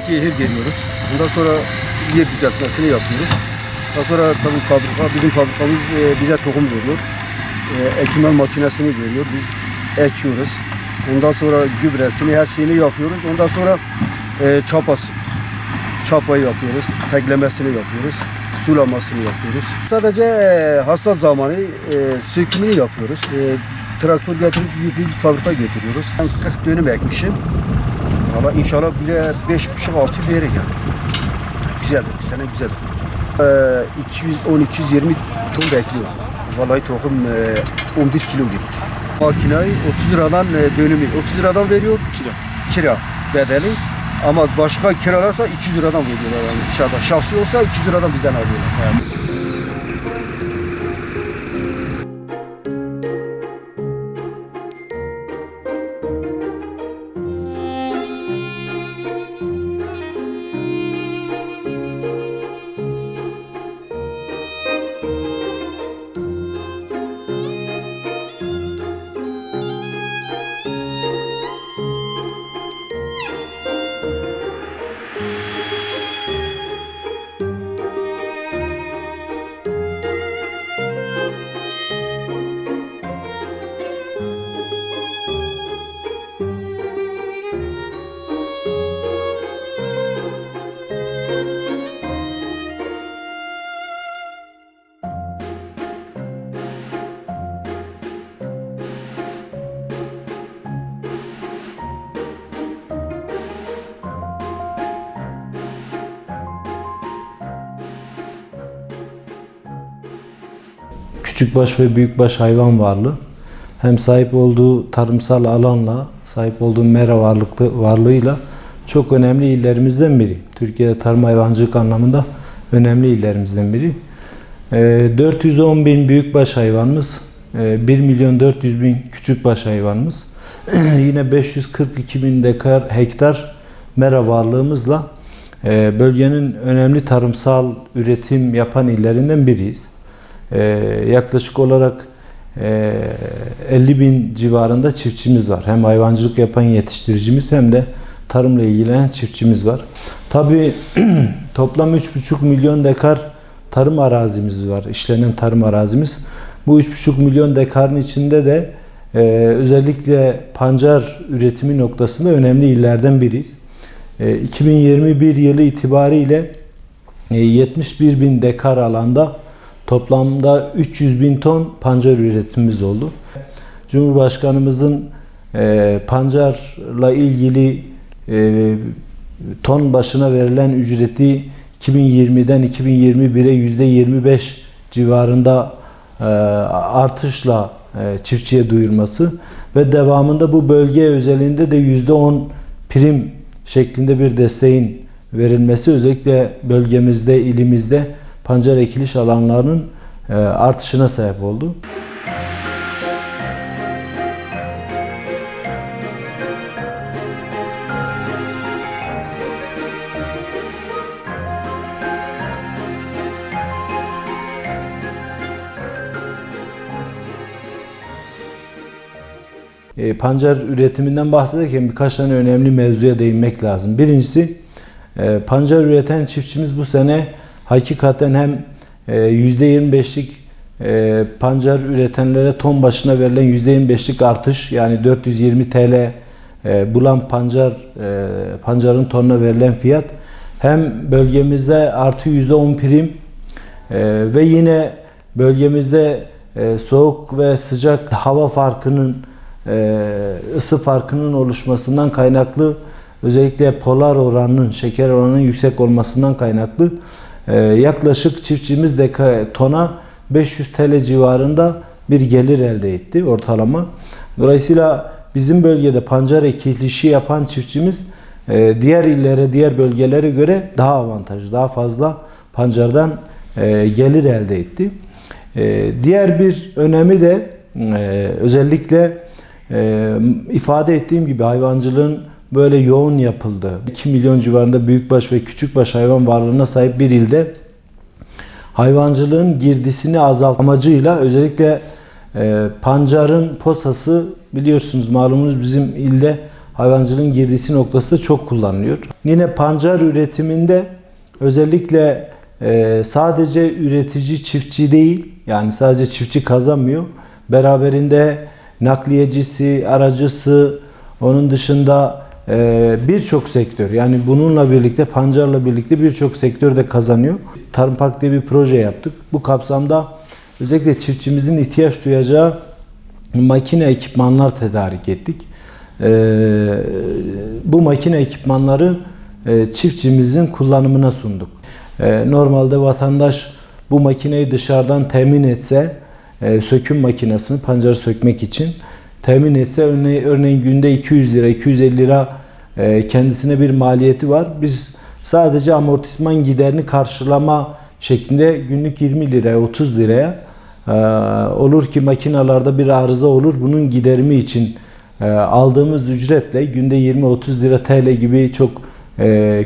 eski ehir geliyoruz. Bundan sonra yer düzeltmesini yapıyoruz. Daha sonra tabii bizim fabrikamız bize tohum veriyor. Ekime makinesini veriyor. Biz ekiyoruz. Ondan sonra gübresini, her şeyini yapıyoruz. Ondan sonra çapayı yapıyoruz. Teklemesini yapıyoruz. Sulamasını yapıyoruz. Sadece hasat zamanı sökümünü yapıyoruz. Traktör getirip büyük bir fabrika getiriyoruz. Ben 40 dönüm ekmişim. Ama inşallah bile 5,5-6 verir yani. Güzeldir, bu sene güzeldir. 210-220 ton bekliyor. Vallahi tohum 11 kilo gitti. Makinayı 30 liradan dönümü 30 liradan veriyor kira bedeli. Ama başka kiralarsa 200 liradan veriyorlar yani dışarıda. Şahsi olsa 200 liradan bizden alıyorlar. Yani. Küçükbaş ve büyükbaş hayvan varlığı hem sahip olduğu tarımsal alanla, sahip olduğu mera varlığıyla çok önemli illerimizden biri. Türkiye'de tarım hayvancılık anlamında önemli illerimizden biri. 410 bin büyükbaş hayvanımız, 1 milyon 400 bin küçükbaş hayvanımız, yine 542 bin hektar mera varlığımızla bölgenin önemli tarımsal üretim yapan illerinden biriyiz. Yaklaşık olarak 50 bin civarında çiftçimiz var. Hem hayvancılık yapan yetiştiricimiz hem de tarımla ilgilenen çiftçimiz var. Tabii toplam 3,5 milyon dekar tarım arazimiz var. İşlenen tarım arazimiz. Bu 3,5 milyon dekarın içinde de özellikle pancar üretimi noktasında önemli illerden biriyiz. 2021 yılı itibariyle 71 bin dekar alanda toplamda 300 bin ton pancar üretimimiz oldu. Cumhurbaşkanımızın pancarla ilgili ton başına verilen ücreti 2020'den 2021'e %25 civarında artışla çiftçiye duyurması ve devamında bu bölge özelinde de %10 prim şeklinde bir desteğin verilmesi özellikle bölgemizde, ilimizde pancar ekiliş alanlarının artışına sebep oldu. Pancar üretiminden bahsederken birkaç tane önemli mevzuya değinmek lazım. Birincisi, pancar üreten çiftçimiz bu sene hakikaten hem %25'lik pancar üretenlere ton başına verilen %25'lik artış, yani 420 TL bulan pancarın tonuna verilen fiyat, hem bölgemizde artı %10 prim ve yine bölgemizde soğuk ve sıcak hava farkının, ısı farkının oluşmasından kaynaklı, özellikle polar oranının, şeker oranının yüksek olmasından kaynaklı yaklaşık çiftçimiz tona 500 TL civarında bir gelir elde etti ortalama. Dolayısıyla bizim bölgede pancar ekilişi yapan çiftçimiz diğer illere, diğer bölgelere göre daha avantajlı, daha fazla pancardan gelir elde etti. Diğer bir önemi de özellikle ifade ettiğim gibi hayvancılığın böyle yoğun yapıldığı, 2 milyon civarında büyükbaş ve küçükbaş hayvan varlığına sahip bir ilde hayvancılığın girdisini azaltmak amacıyla özellikle pancarın posası, biliyorsunuz, malumunuz bizim ilde hayvancılığın girdisi noktası çok kullanılıyor. Yine pancar üretiminde özellikle sadece üretici çiftçi değil, yani sadece çiftçi kazanmıyor. Beraberinde nakliyecisi, aracısı, onun dışında birçok sektör, yani bununla birlikte, pancarla birlikte birçok sektör de kazanıyor. Tarım Park diye bir proje yaptık. Bu kapsamda özellikle çiftçimizin ihtiyaç duyacağı makine ekipmanlar tedarik ettik. Bu makine ekipmanları çiftçimizin kullanımına sunduk. Normalde vatandaş bu makineyi dışarıdan temin etse, söküm makinesini pancarı sökmek için temin etse örneğin günde 200 lira, 250 lira kendisine bir maliyeti var. Biz sadece amortisman giderini karşılama şeklinde günlük 20 liraya, 30 liraya olur ki makinalarda bir arıza olur. Bunun giderimi için aldığımız ücretle günde 20-30 lira TL gibi çok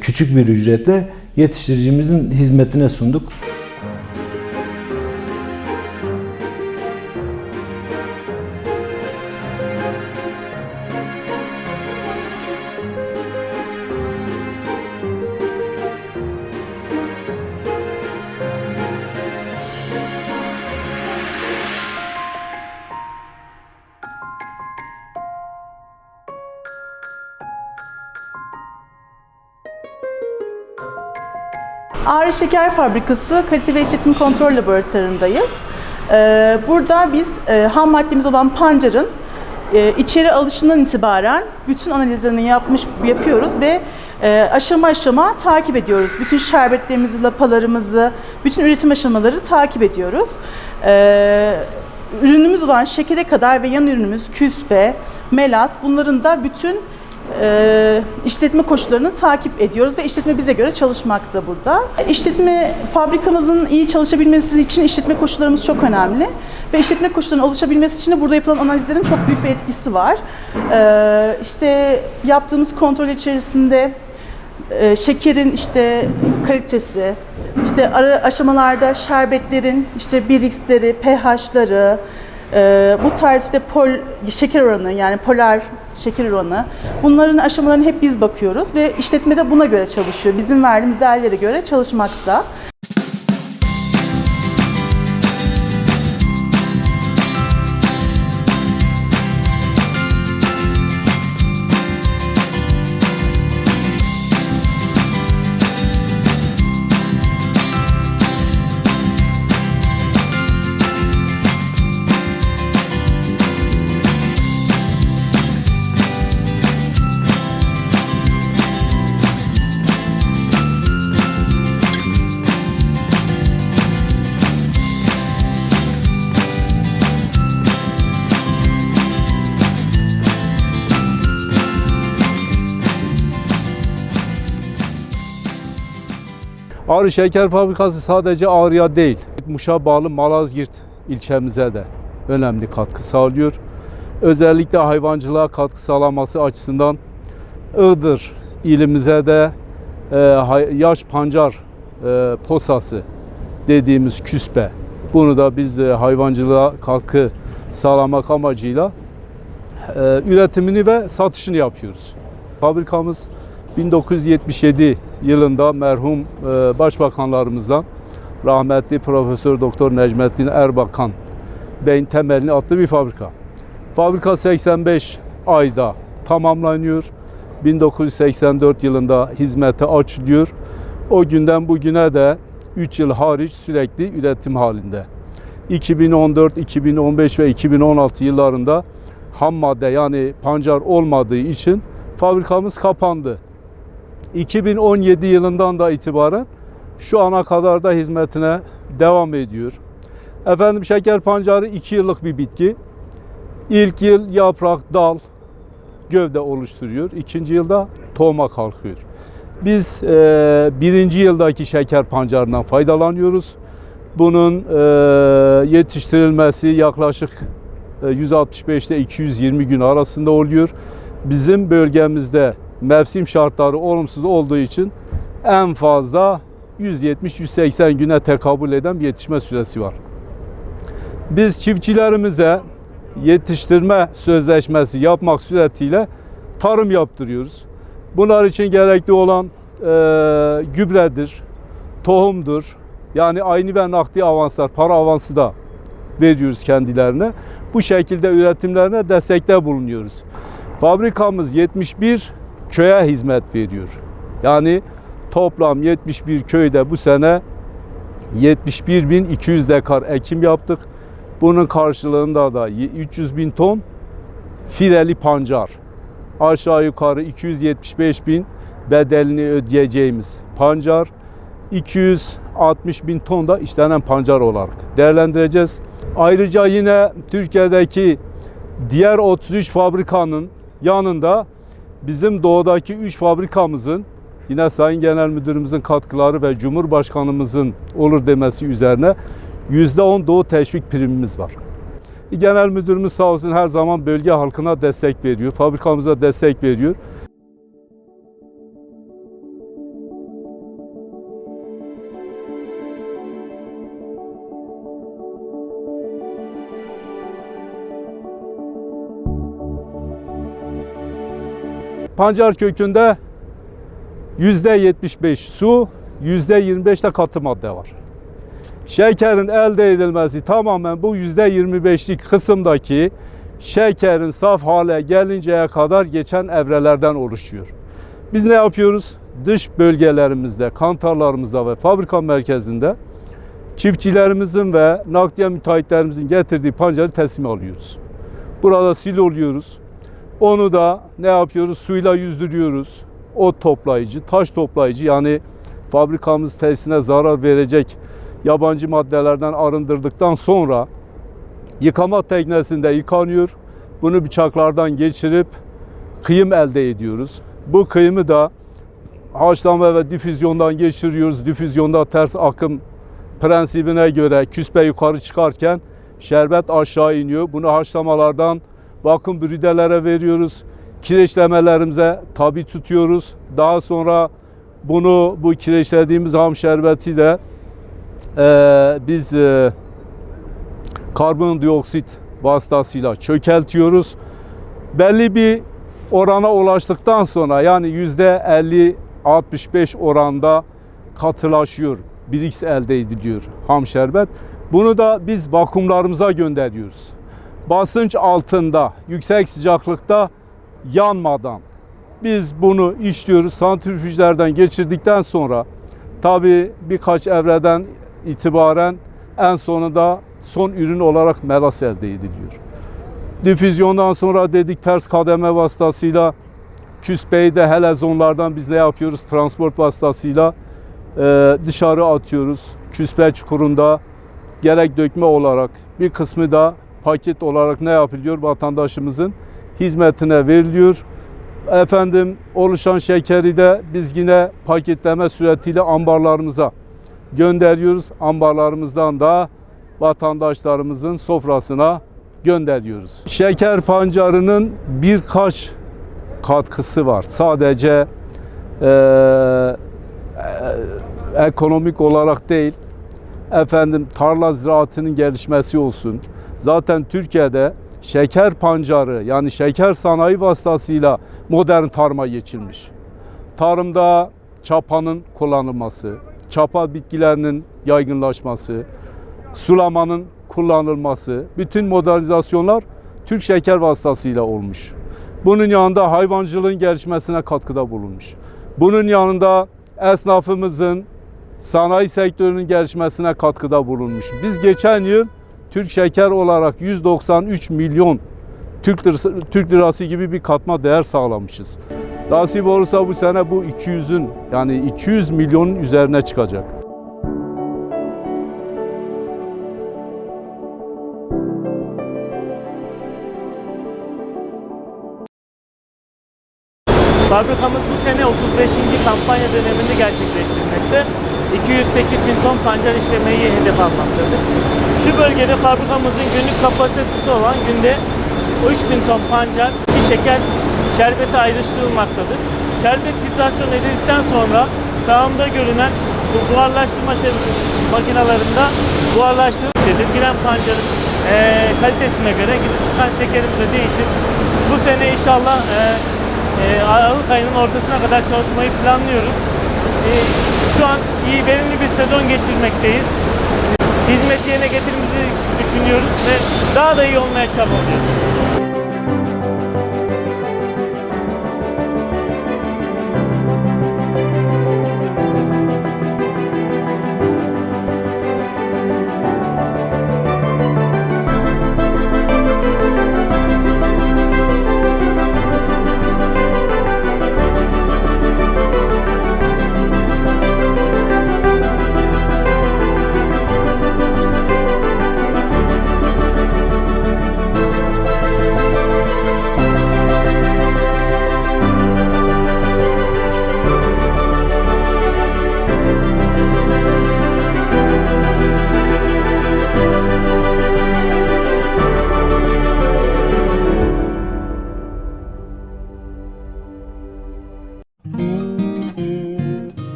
küçük bir ücretle yetiştiricimizin hizmetine sunduk. Ağrı Şeker Fabrikası Kalite ve İşletim Kontrol Laboratuvarı'ndayız. Burada biz ham maddemiz olan pancarın içeri alışından itibaren bütün analizlerini yapıyoruz ve aşama aşama takip ediyoruz. Bütün şerbetlerimizi, lapalarımızı, bütün üretim aşamaları takip ediyoruz. Ürünümüz olan şekere kadar ve yan ürünümüz küspe, melaz, bunların da bütün işletme koşullarını takip ediyoruz ve işletme bize göre çalışmakta burada. İşletme, fabrikamızın iyi çalışabilmesi için işletme koşullarımız çok önemli ve işletme koşullarının oluşabilmesi için de burada yapılan analizlerin çok büyük bir etkisi var. İşte yaptığımız kontrol içerisinde şekerin kalitesi, ara aşamalarda şerbetlerin birix'leri, pH'ları, bu tarz şeker oranı, yani polar şeker oranı, bunların aşamalarını hep biz bakıyoruz ve işletme de buna göre çalışıyor. Bizim verdiğimiz değerlere göre çalışmakta. Ağrı Şeker Fabrikası sadece Ağrı'ya değil, Muş'a bağlı Malazgirt ilçemize de önemli katkı sağlıyor. Özellikle hayvancılığa katkı sağlaması açısından Iğdır ilimize de yaş pancar posası dediğimiz küspe, bunu da biz hayvancılığa katkı sağlamak amacıyla üretimini ve satışını yapıyoruz. Fabrikamız 1977 yılında merhum başbakanlarımızdan rahmetli Profesör Doktor Necmettin Erbakan Bey'in temelini attığı bir fabrika. Fabrika 85 ayda tamamlanıyor. 1984 yılında hizmete açılıyor. O günden bugüne de 3 yıl hariç sürekli üretim halinde. 2014, 2015 ve 2016 yıllarında ham madde, yani pancar olmadığı için fabrikamız kapandı. 2017 yılından da itibaren şu ana kadar da hizmetine devam ediyor. Efendim, şeker pancarı 2 yıllık bir bitki. İlk yıl yaprak, dal, gövde oluşturuyor. İkinci yılda tohuma kalkıyor. Biz birinci yıldaki şeker pancarından faydalanıyoruz. Bunun yetiştirilmesi yaklaşık 165 ile 220 gün arasında oluyor. Bizim bölgemizde mevsim şartları olumsuz olduğu için en fazla 170-180 güne tekabül eden bir yetişme süresi var. Biz çiftçilerimize yetiştirme sözleşmesi yapmak suretiyle tarım yaptırıyoruz. Bunlar için gerekli olan gübredir, tohumdur. Yani aynı ve nakdi avanslar, para avansı da veriyoruz kendilerine. Bu şekilde üretimlerine destekte bulunuyoruz. Fabrikamız 71 köye hizmet veriyor. Yani toplam 71 köyde bu sene 71.200 dekar ekim yaptık. Bunun karşılığında da 300.000 ton fileli pancar, aşağı yukarı 275.000 bedelini ödeyeceğimiz pancar, 260.000 ton da işlenen pancar olarak değerlendireceğiz. Ayrıca yine Türkiye'deki diğer 33 fabrikanın yanında bizim doğudaki 3 fabrikamızın yine Sayın Genel Müdürümüzün katkıları ve Cumhurbaşkanımızın olur demesi üzerine %10 doğu teşvik primimiz var. Genel Müdürümüz sağ olsun her zaman bölge halkına destek veriyor, fabrikamıza destek veriyor. Pancar kökünde %75 su, %25 de katı madde var. Şekerin elde edilmesi tamamen bu %25'lik kısımdaki şekerin saf hale gelinceye kadar geçen evrelerden oluşuyor. Biz ne yapıyoruz? Dış bölgelerimizde, kantarlarımızda ve fabrika merkezinde çiftçilerimizin ve nakliye müteahhitlerimizin getirdiği pancarı teslim alıyoruz. Burada siloluyoruz. Onu da ne yapıyoruz? Suyla yüzdürüyoruz. Ot toplayıcı, taş toplayıcı, yani fabrikamız tesisine zarar verecek yabancı maddelerden arındırdıktan sonra yıkama teknesinde yıkanıyor. Bunu bıçaklardan geçirip kıyım elde ediyoruz. Bu kıyımı da haşlama ve difüzyondan geçiriyoruz. Difüzyonda ters akım prensibine göre küspe yukarı çıkarken şerbet aşağı iniyor. Bunu haşlamalardan vakum bridelere veriyoruz. Kireçlemelerimize tabi tutuyoruz. Daha sonra bu kireçlediğimiz ham şerbeti de biz karbondioksit vasıtasıyla çökeltiyoruz. Belli bir orana ulaştıktan sonra, yani %50-65 oranda katılaşıyor, 1x elde ediliyor ham şerbet. Bunu da biz vakumlarımıza gönderiyoruz. Basınç altında, yüksek sıcaklıkta yanmadan biz bunu işliyoruz. Santrifüjlerden geçirdikten sonra tabii birkaç evreden itibaren en sonunda son ürün olarak melas elde ediliyor. Difüzyondan sonra dedik ters kademe vasıtasıyla küspeyi de helezonlardan biz ne yapıyoruz? Transport vasıtasıyla dışarı atıyoruz. Küspe çukurunda gerek dökme olarak, bir kısmı da paket olarak ne yapılıyor? Vatandaşımızın hizmetine veriliyor. Oluşan şekeri de biz yine paketleme suretiyle ambarlarımıza gönderiyoruz. Ambarlarımızdan da vatandaşlarımızın sofrasına gönderiyoruz. Şeker pancarının birkaç katkısı var. Sadece ekonomik olarak değil, tarla ziraatının gelişmesi olsun. Zaten Türkiye'de şeker pancarı, yani şeker sanayi vasıtasıyla modern tarıma geçilmiş. Tarımda çapanın kullanılması, çapa bitkilerinin yaygınlaşması, sulamanın kullanılması, bütün modernizasyonlar Türk şeker vasıtasıyla olmuş. Bunun yanında hayvancılığın gelişmesine katkıda bulunmuş. Bunun yanında esnafımızın, sanayi sektörünün gelişmesine katkıda bulunmuş. Biz geçen yıl Türk şeker olarak 193 milyon Türk lirası gibi bir katma değer sağlamışız. Nasip olursa bu sene bu 200 milyonun üzerine çıkacak. Fabrikamız bu sene 35. kampanya döneminde gerçekleştirmekte. 208.000 ton pancar işlemeyi hedef almaktadır. Şu bölgede fabrikamızın günlük kapasitesi olan günde 3.000 ton pancar, ki şeker şerbeti ayrıştırılmaktadır. Şerbet filtrasyon edildikten sonra sağımda görünen bu buharlaştırma makinelerinde buharlaştırılır. Giren pancarın kalitesine göre gidip çıkan şekerimiz de değişir. Bu sene inşallah Aralık ayının ortasına kadar çalışmayı planlıyoruz. Şu an iyi, verimli bir sezon geçirmekteyiz. Hizmet yerine getirmemizi düşünüyoruz ve daha da iyi olmaya çabalıyoruz.